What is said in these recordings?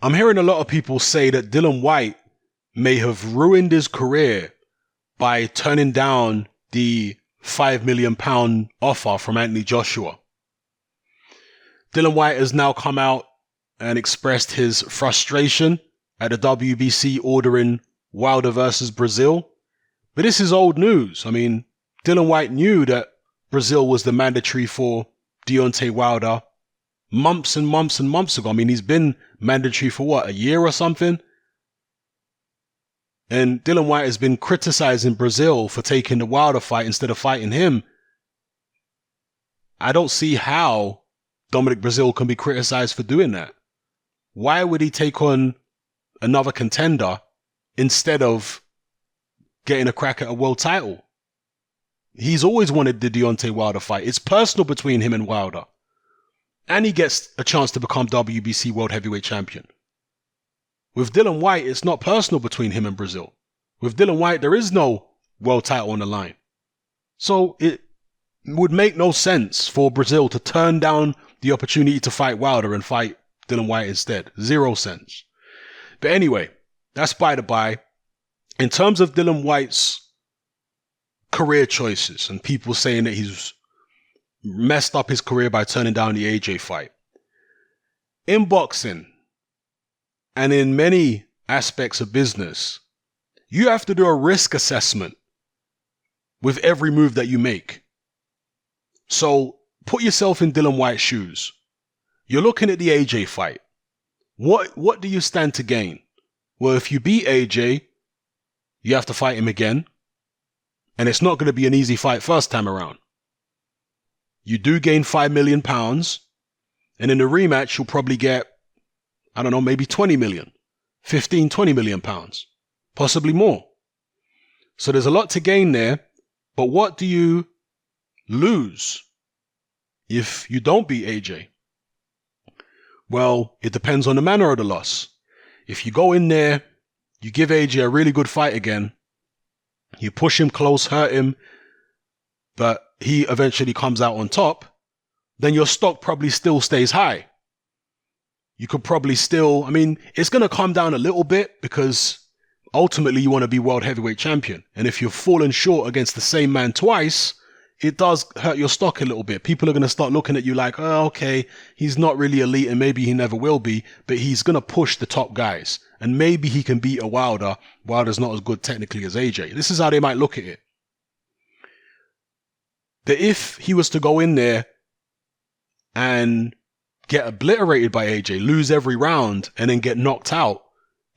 I'm hearing a lot of people say that Dillian Whyte may have ruined his career by turning down the £5 million offer from Anthony Joshua. Dillian Whyte has now come out and expressed his frustration at the WBC ordering Wilder versus Brazil. But this is old news. I mean, Dillian Whyte knew that Brazil was the mandatory for Deontay Wilder months and months and months ago. I mean, he's been mandatory for what, a year or something? And Dillian Whyte has been criticizing Brazil for taking the Wilder fight instead of fighting him. I don't see how Dominic Brazil can be criticized for doing that. Why would he take on another contender instead of getting a crack at a world title? He's always wanted the Deontay Wilder fight. It's personal between him and Wilder. And he gets a chance to become WBC World Heavyweight Champion. With Dillian Whyte, it's not personal between him and Brazil. With Dillian Whyte, there is no world title on the line. So it would make no sense for Brazil to turn down the opportunity to fight Wilder and fight Dillian Whyte instead. Zero sense. But anyway, that's by the by. In terms of Dillian Whyte's career choices and people saying that he's messed up his career by turning down the AJ fight. In boxing and in many aspects of business, you have to do a risk assessment with every move that you make. So put yourself in Dillian Whyte's shoes. You're looking at the AJ fight. What do you stand to gain? Well, if you beat AJ, you have to fight him again. And it's not going to be an easy fight first time around. You do gain £5 million. And in the rematch, you'll probably get, I don't know, maybe 20 million, 15, 20 million pounds, possibly more. So there's a lot to gain there. But what do you lose if you don't beat AJ? Well, it depends on the manner of the loss. If you go in there, you give AJ a really good fight again, you push him close, hurt him, but he eventually comes out on top, then your stock probably still stays high. You could probably still, I mean, it's going to come down a little bit because ultimately you want to be world heavyweight champion. And if you've fallen short against the same man twice, it does hurt your stock a little bit. People are going to start looking at you like, oh, okay, he's not really elite and maybe he never will be, but he's going to push the top guys. And maybe he can beat a Wilder. Wilder's not as good technically as AJ. This is how they might look at it. That if he was to go in there and get obliterated by AJ, lose every round, and then get knocked out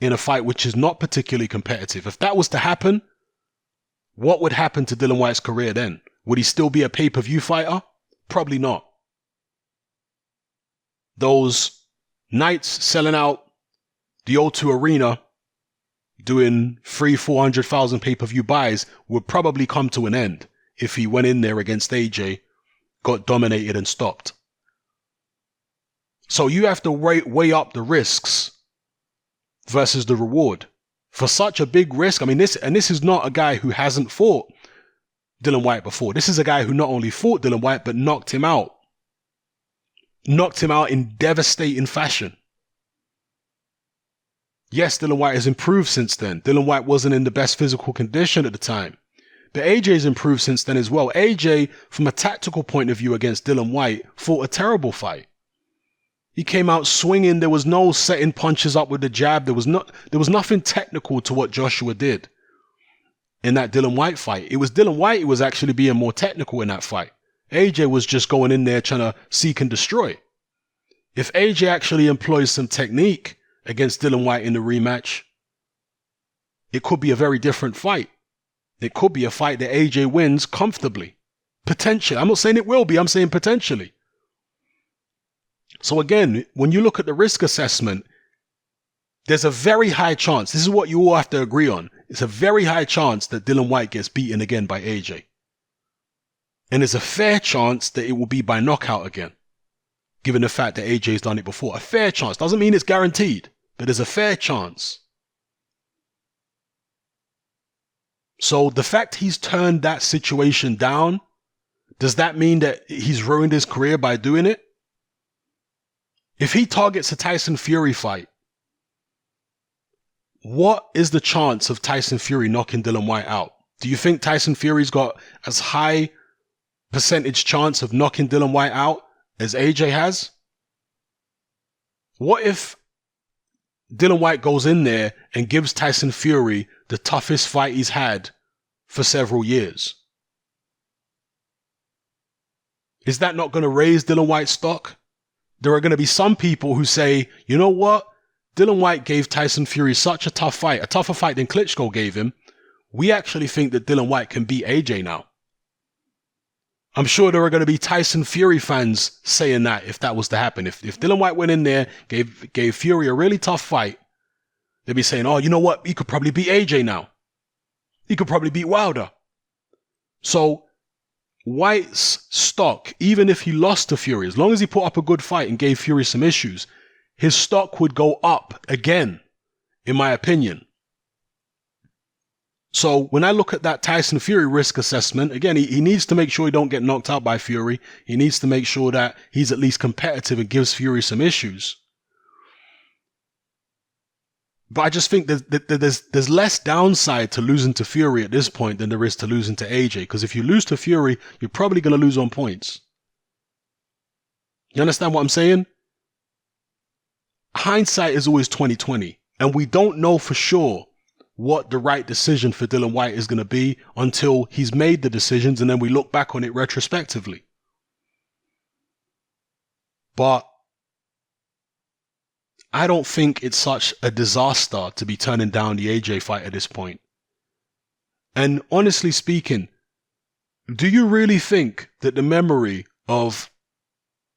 in a fight which is not particularly competitive, if that was to happen, what would happen to Dillian Whyte's career then? Would he still be a pay-per-view fighter? Probably not. Those nights selling out the O2 Arena, doing 300,000-400,000 pay-per-view buys would probably come to an end if he went in there against AJ, got dominated and stopped. So you have to weigh up the risks versus the reward. For such a big risk, I mean, this is not a guy who hasn't fought Dillian Whyte before. This is a guy who not only fought Dillian Whyte, but knocked him out. Knocked him out in devastating fashion. Yes, Dillian Whyte has improved since then. Dillian Whyte wasn't in the best physical condition at the time. But AJ's improved since then as well. AJ, from a tactical point of view against Dillian Whyte, fought a terrible fight. He came out swinging. There was no setting punches up with the jab. There was nothing technical to what Joshua did in that Dillian Whyte fight. It was Dillian Whyte who was actually being more technical in that fight. AJ was just going in there trying to seek and destroy. If AJ actually employs some technique against Dillian Whyte in the rematch, it could be a very different fight. It could be a fight that AJ wins comfortably. Potentially. I'm not saying it will be. I'm saying potentially. So again, when you look at the risk assessment, there's a very high chance. This is what you all have to agree on. It's a very high chance that Dillian Whyte gets beaten again by AJ. And there's a fair chance that it will be by knockout again, given the fact that AJ's done it before. A fair chance. Doesn't mean it's guaranteed, but there's a fair chance. So the fact he's turned that situation down, does that mean that he's ruined his career by doing it? If he targets a Tyson Fury fight what is the chance of Tyson Fury knocking Dillian Whyte out? Do you think Tyson Fury's got as high percentage chance of knocking Dillian Whyte out as AJ has? What if Dillian Whyte goes in there and gives Tyson Fury the toughest fight he's had for several years? Is that not going to raise Dillian Whyte's stock? There are going to be some people who say, you know what? Dillian Whyte gave Tyson Fury such a tough fight, a tougher fight than Klitschko gave him. We actually think that Dillian Whyte can beat AJ now. I'm sure there are going to be Tyson Fury fans saying that if that was to happen. If Dillian Whyte went in there, gave Fury a really tough fight, they'd be saying, oh, you know what? He could probably beat AJ now. He could probably beat Wilder. So Whyte's stock, even if he lost to Fury, as long as he put up a good fight and gave Fury some issues, his stock would go up again, in my opinion. So when I look at that Tyson Fury risk assessment, again, he needs to make sure he don't get knocked out by Fury. He needs to make sure that he's at least competitive and gives Fury some issues. But I just think there's less downside to losing to Fury at this point than there is to losing to AJ. Because if you lose to Fury, you're probably going to lose on points. You understand what I'm saying? Hindsight is always 20/20, and we don't know for sure what the right decision for Dillian Whyte is going to be until he's made the decisions, and then we look back on it retrospectively. But I don't think it's such a disaster to be turning down the AJ fight at this point. And honestly speaking, do you really think that the memory of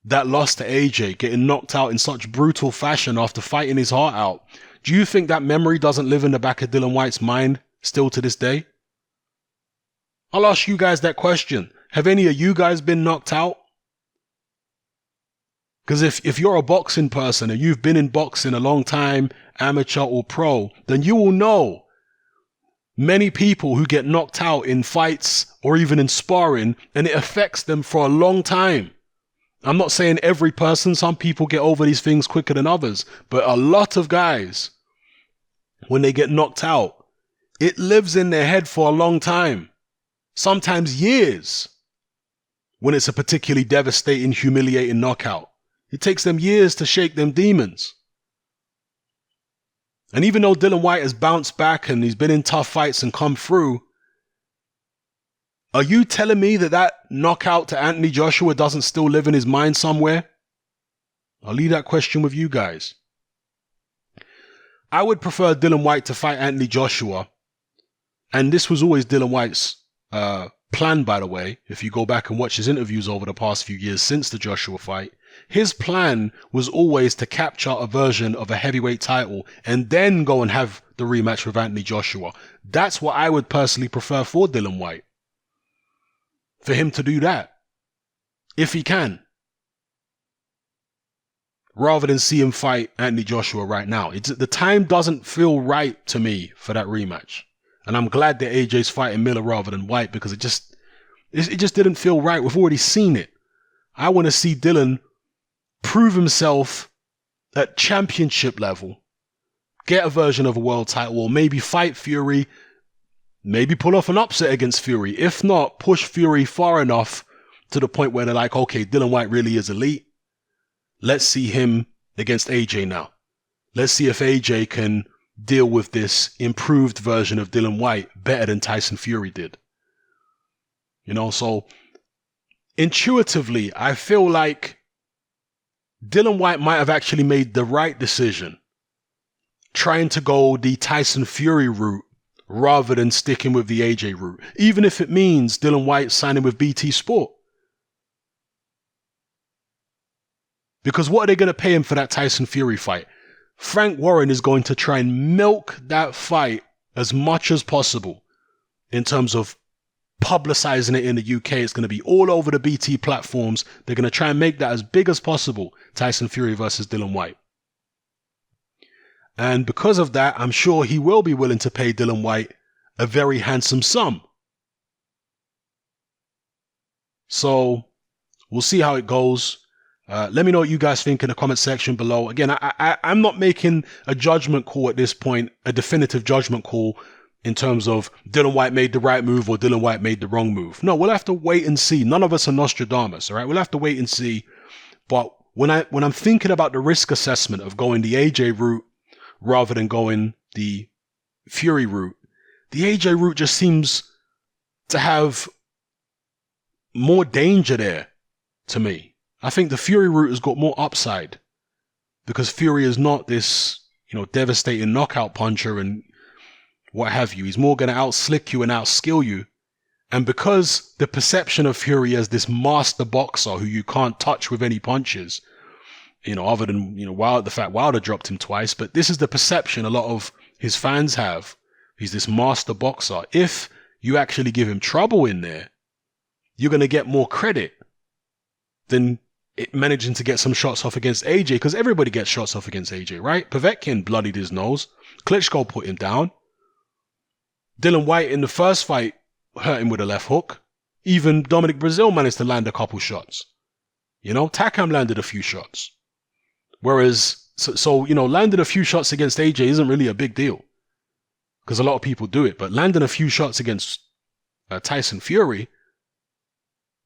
that loss to AJ, getting knocked out in such brutal fashion after fighting his heart out, do you think that memory doesn't live in the back of Dillian Whyte's mind still to this day? I'll ask you guys that question. Have any of you guys been knocked out? Because if you're a boxing person and you've been in boxing a long time, amateur or pro, then you will know many people who get knocked out in fights or even in sparring, and it affects them for a long time. I'm not saying every person, some people get over these things quicker than others, but a lot of guys, when they get knocked out, it lives in their head for a long time, sometimes years, when it's a particularly devastating, humiliating knockout. It takes them years to shake them demons. And even though Dillian Whyte has bounced back and he's been in tough fights and come through, are you telling me that knockout to Anthony Joshua doesn't still live in his mind somewhere? I'll leave that question with you guys. I would prefer Dillian Whyte to fight Anthony Joshua. And this was always Dillian Whyte's plan, by the way. If you go back and watch his interviews over the past few years since the Joshua fight, his plan was always to capture a version of a heavyweight title and then go and have the rematch with Anthony Joshua. That's what I would personally prefer for Dillian Whyte. For him to do that, if he can, rather than see him fight Anthony Joshua right now. The time doesn't feel right to me for that rematch. And I'm glad that AJ's fighting Miller rather than Whyte, because it just didn't feel right. We've already seen it. I want to see Dillian prove himself at championship level, get a version of a world title, or maybe fight Fury, maybe pull off an upset against Fury. If not, push Fury far enough to the point where they're like, okay, Dillian Whyte really is elite. Let's see him against AJ now. Let's see if AJ can deal with this improved version of Dillian Whyte better than Tyson Fury did. You know, so intuitively, I feel like Dillian Whyte might have actually made the right decision trying to go the Tyson Fury route rather than sticking with the AJ route, even if it means Dillian Whyte signing with BT Sport. Because what are they going to pay him for that Tyson Fury fight? Frank Warren is going to try and milk that fight as much as possible in terms of publicizing it in the UK. It's going to be all over the BT platforms. They're going to try and make that as big as possible, Tyson Fury versus Dillian Whyte. And because of that, I'm sure he will be willing to pay Dillian Whyte a very handsome sum. So we'll see how it goes. Let me know what you guys think in the comment section below. Again, I'm not making a judgment call at this point, a definitive judgment call in terms of Dillian Whyte made the right move or Dillian Whyte made the wrong move. No, we'll have to wait and see. None of us are Nostradamus, all right? We'll have to wait and see. But when I'm thinking about the risk assessment of going the AJ route rather than going the Fury route, the AJ route just seems to have more danger there to me. I think the Fury route has got more upside because Fury is not this, devastating knockout puncher and what have you. He's more going to out-slick you and out-skill you. And because the perception of Fury as this master boxer who you can't touch with any punches, other than, the fact Wilder dropped him twice, but this is the perception a lot of his fans have. He's this master boxer. If you actually give him trouble in there, you're going to get more credit than managing to get some shots off against AJ, because everybody gets shots off against AJ, right? Povetkin bloodied his nose. Klitschko put him down. Dillian Whyte in the first fight hurt him with a left hook. Even Dominic Breazeale managed to land a couple shots. Takam landed a few shots. Whereas, landing a few shots against AJ isn't really a big deal because a lot of people do it. But landing a few shots against Tyson Fury,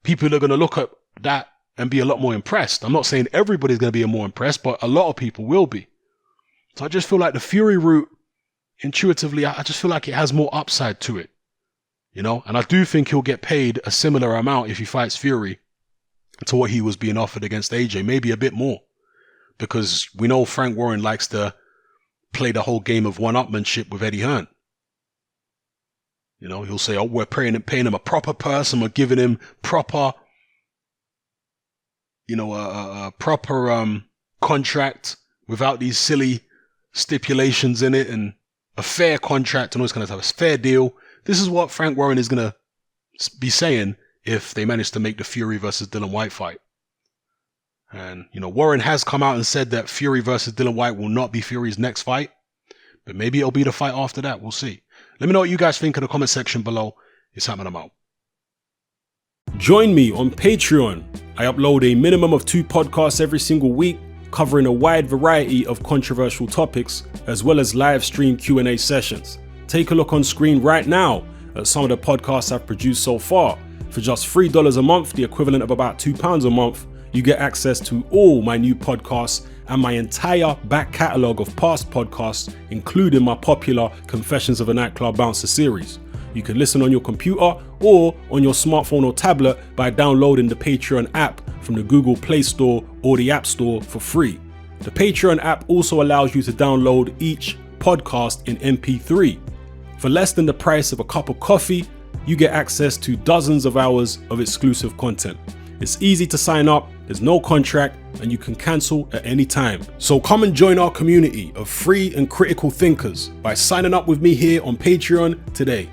people are going to look at that and be a lot more impressed. I'm not saying everybody's going to be more impressed, but a lot of people will be. So I just feel like the Fury route, intuitively, I just feel like it has more upside to it. And I do think he'll get paid a similar amount if he fights Fury to what he was being offered against AJ, maybe a bit more. Because we know Frank Warren likes to play the whole game of one-upmanship with Eddie Hearn. He'll say, oh, we're paying him a proper person, we're giving him proper, a proper contract without these silly stipulations in it, and a fair contract and all this kind of stuff, a fair deal. This is what Frank Warren is going to be saying if they manage to make the Fury versus Dillian Whyte fight. And, Warren has come out and said that Fury versus Dillian Whyte will not be Fury's next fight, but maybe it'll be the fight after that. We'll see. Let me know what you guys think in the comment section below. It's happening. I'm out. Join me on Patreon. I upload a minimum of 2 podcasts every single week, covering a wide variety of controversial topics, as well as live stream Q&A sessions. Take a look on screen right now at some of the podcasts I've produced so far. For just $3 a month, the equivalent of about £2 a month, you get access to all my new podcasts and my entire back catalogue of past podcasts, including my popular Confessions of a Nightclub Bouncer series. You can listen on your computer or on your smartphone or tablet by downloading the Patreon app from the Google Play Store or the App Store for free. The Patreon app also allows you to download each podcast in MP3. For less than the price of a cup of coffee, you get access to dozens of hours of exclusive content. It's easy to sign up, there's no contract, and you can cancel at any time. So come and join our community of free and critical thinkers by signing up with me here on Patreon today.